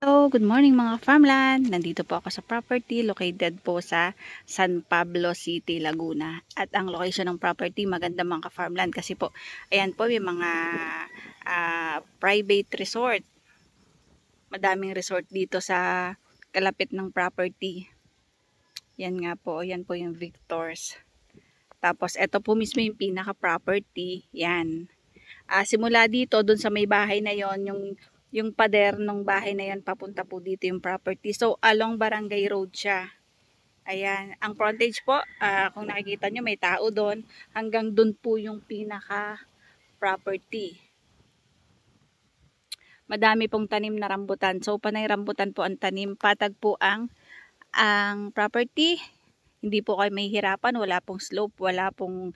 Hello, good morning mga farmland. Nandito po ako sa property located po sa San Pablo City, Laguna. At ang location ng property maganda mga farmland kasi po ayan po yung mga private resort. Madaming resort dito sa kalapit ng property. Yan nga po, yan po yung Victors. Tapos ito po mismo yung pinaka-property. Yan. Simula dito, dun sa may bahay na yon, yung pader ng bahay na yan, papunta po dito yung property. So, along Barangay Road siya. Ayan. Ang frontage po, kung nakikita nyo, may tao doon. Hanggang dun po yung pinaka-property. Madami pong tanim na rambutan. So, panay rambutan po ang tanim. Patag po ang property. Hindi po kayo mahihirapan, wala pong slope, wala pong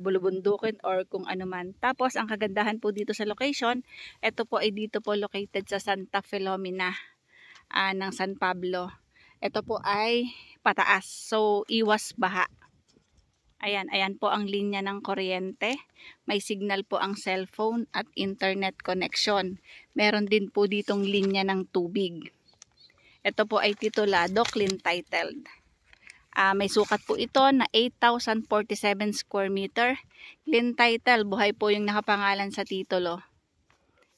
bulubundukin or kung ano man. Tapos, ang kagandahan po dito sa location, ito po ay dito po located sa Santa Filomena ng San Pablo. Ito po ay pataas, so iwas baha. Ayan po ang linya ng kuryente. May signal po ang cellphone at internet connection. Meron din po ditong linya ng tubig. Ito po ay titulado, clean titled. May sukat po ito na 8,047 square meter. Clean title, buhay po yung nakapangalan sa titulo.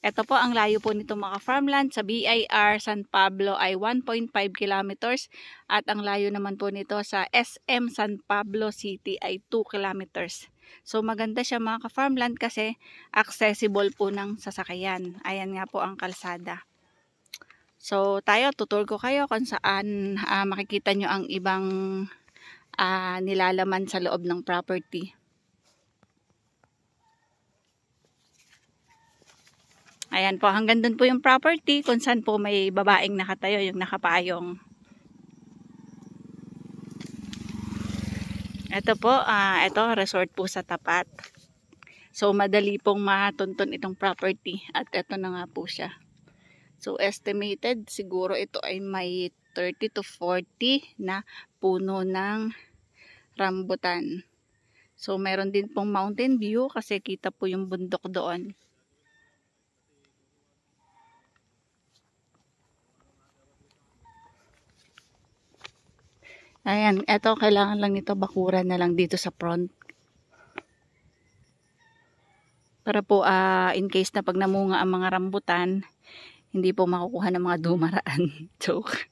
Ito po ang layo po nito mga farmland sa BIR San Pablo ay 1.5 kilometers at ang layo naman po nito sa SM San Pablo City ay 2 kilometers. So maganda siya mga ka-farmland kasi accessible po ng sasakyan. Ayan nga po ang kalsada. So tayo, tutur ko kayo kung saan makikita nyo ang ibang nilalaman sa loob ng property. Ayan po, hanggang dun po yung property kung saan po may babaeng nakatayo, yung nakapayong. Ito po, ito resort po sa tapat. So madali pong matuntun itong property at ito na nga po siya. So estimated siguro ito ay may 30 to 40 na puno ng rambutan. So meron din pong mountain view kasi kita po yung bundok doon. Ayan, eto kailangan lang nito bakuran na lang dito sa front. Para po in case na pag namunga ang mga rambutan, hindi po makukuha ng mga dumaraan. Joke.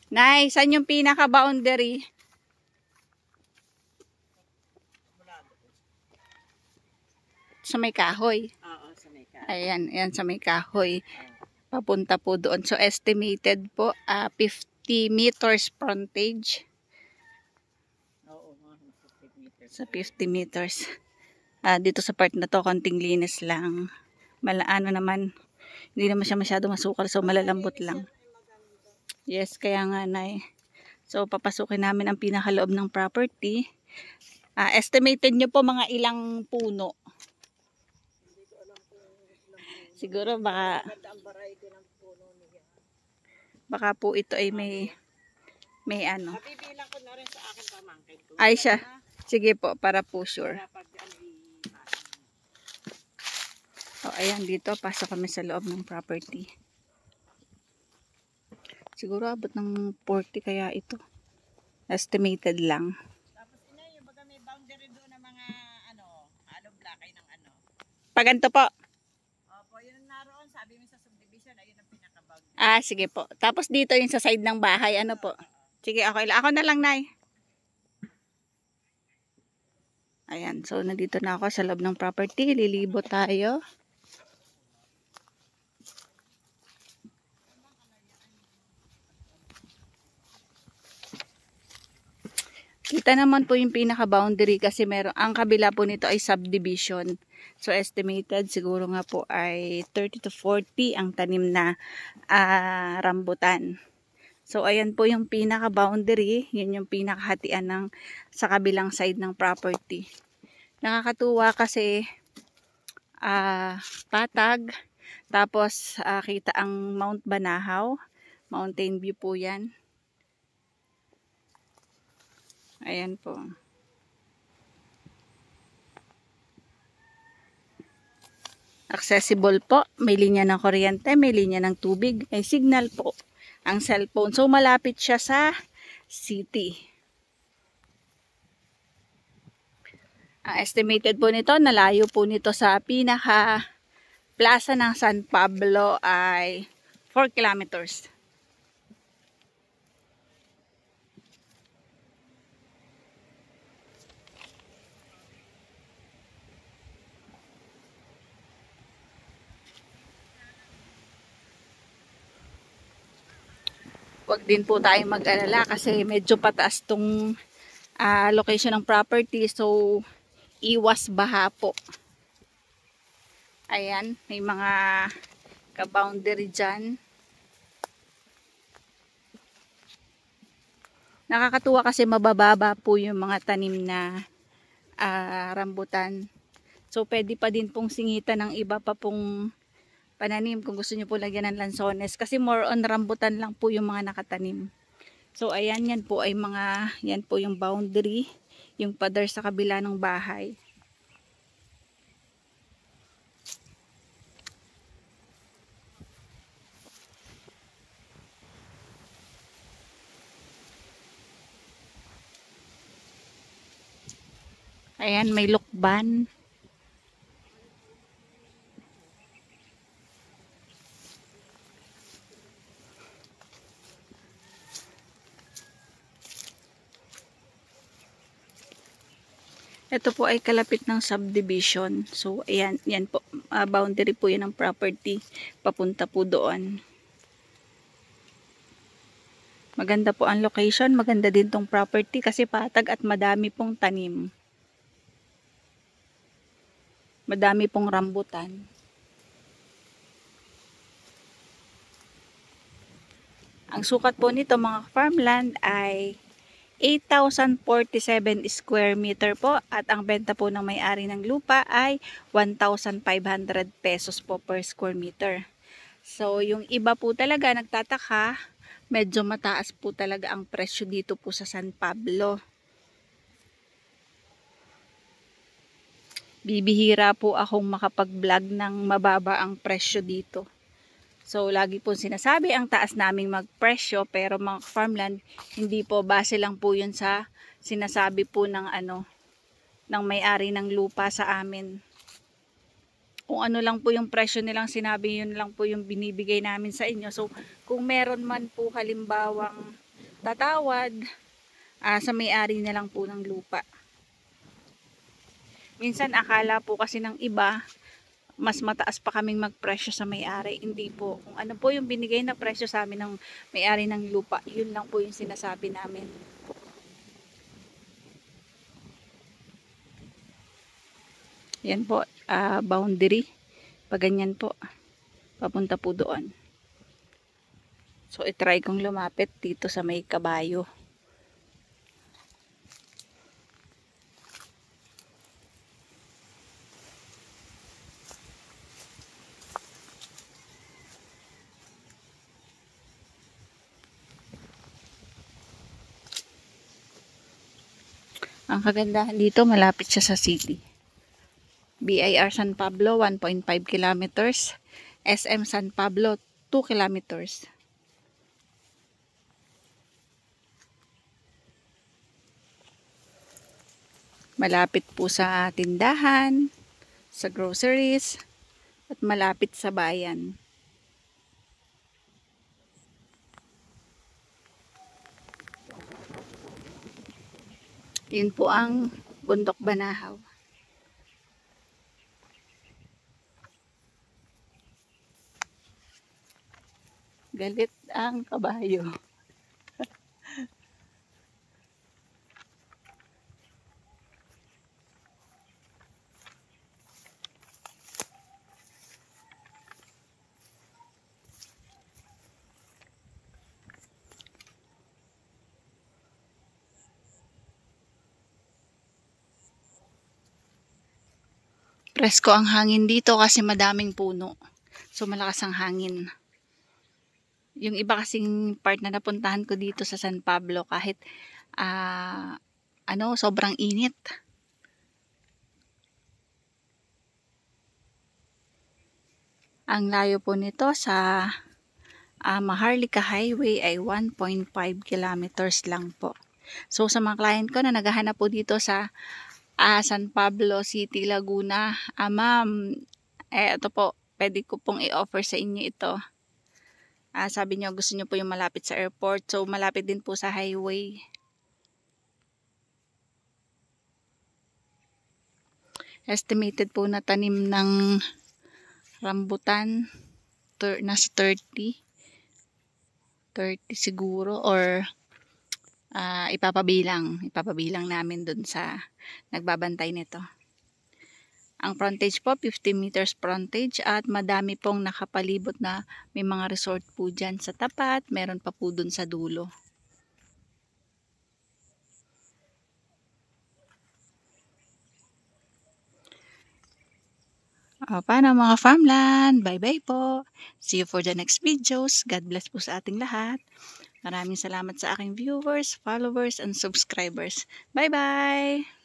Nay, saan yung pinaka-boundary? Sa may kahoy. Oo, sa may kahoy. Ayan sa may kahoy. Papunta po doon. So estimated po 50 meters frontage. Oo, mga 50 meters. Sa 50 meters. Dito sa part na to, konting linis lang. Malaano naman, hindi naman siya masyado masukal, so malalambot lang. Yes, kaya nga Nay. So papasukin namin ang pinakaloob ng property. Estimated nyo po mga ilang puno? Siguro baka po ito ay may ano. Bibilang ko na rin sa akin pamangkin ko. Ay siya. Sige po, para po sure. Ayan dito, pasok kami sa loob ng property. Siguro abot ng 40 kaya ito. Estimated lang. Tapos yung baga may boundary doon ng mga blockay ng Paganto po. Opo, yun naroon, sabi mo sa subdivision, ayun ang pinaka-boundary. Sige po. Tapos dito yung sa side ng bahay, ano po? Sige, okay lang. Ako na lang, Nay. Ayan, so nandito na ako sa loob ng property. Lilibo tayo. Kita naman po yung pinaka-boundary kasi ang kabila po nito ay subdivision. So estimated siguro nga po ay 30 to 40 ang tanim na rambutan. So ayan po yung pinaka-boundary, yun yung pinakahatian sa kabilang side ng property. Nakakatuwa kasi patag, tapos kita ang Mount Banahaw, mountain view po yan. Ayan po. Accessible po. May linya ng kuryente, may linya ng tubig, may signal po ang cellphone. So, malapit siya sa city. Ang estimated po nito, nalayo po nito sa pinaka plaza ng San Pablo ay 4 kilometers. Huwag din po tayong mag-alala kasi medyo pataas tong location ng property. So, iwas baha po. Ayan, may mga ka-boundary dyan. Nakakatuwa kasi mabababa po yung mga tanim na rambutan. So, pwede pa din pong singitan ng iba pa pong pananim kung gusto nyo po lagyan ng lansones. Kasi more on rambutan lang po yung mga nakatanim. So, ayan, yan po ay yan po yung boundary, yung pader sa kabila ng bahay. Ayan, may lukban. Ito po ay kalapit ng subdivision. So, ayan, yan po. Boundary po yan ng property. Papunta po doon. Maganda po ang location. Maganda din tong property kasi patag at madami pong tanim. Madami pong rambutan. Ang sukat po nito mga farmland ay 8,047 square meter po at ang benta po ng may-ari ng lupa ay 1,500 pesos po per square meter. So, yung iba po talaga nagtataka, medyo mataas po talaga ang presyo dito po sa San Pablo. Bibihira po akong makapag-vlog ng mababa ang presyo dito. So, lagi po sinasabi ang taas naming magpresyo, pero mga farmland, hindi po, base lang po yun sa sinasabi po ng ng may-ari ng lupa sa amin. Kung ano lang po yung presyo nilang sinabi, yun lang po yung binibigay namin sa inyo. So, kung meron man po halimbawang tatawad, sa may-ari na lang po ng lupa. Minsan akala po kasi ng iba, mas mataas pa kaming magpresyo sa may-ari. Hindi po. Kung ano po yung binigay na presyo sa amin ng may-ari ng lupa, yun lang po yung sinasabi namin. Yan po, boundary. Pag ganyan po, papunta po doon. So, itry kong lumapit dito sa may kabayo. Ang kagandahan dito, malapit siya sa city. BIR San Pablo, 1.5 kilometers. SM San Pablo, 2 kilometers. Malapit po sa tindahan, sa groceries, at malapit sa bayan. Yun po ang Bundok Banahaw. Galit ang kabayo. Presko ang hangin dito kasi madaming puno. So, malakas ang hangin. Yung iba kasing part na napuntahan ko dito sa San Pablo, kahit sobrang init. Ang layo po nito sa Maharlika Highway ay 1.5 kilometers lang po. So sa mga client ko na naghahanap po dito sa San Pablo City, Laguna, ma'am, ito po, pwede ko pong i-offer sa inyo ito. Sabi niyo gusto niyo po yung malapit sa airport, so malapit din po sa highway. Estimated po na tanim ng rambutan, nasa 30 siguro, or ipapabilang namin dun sa nagbabantay nito. Ang frontage po, 50 meters frontage, at madami pong nakapalibot na may mga resort po dyan sa tapat, meron pa po dun sa dulo. Paano mga farmland? Bye-bye po. See you for the next videos. God bless po sa ating lahat. Maraming salamat sa aking viewers, followers, and subscribers. Bye-bye!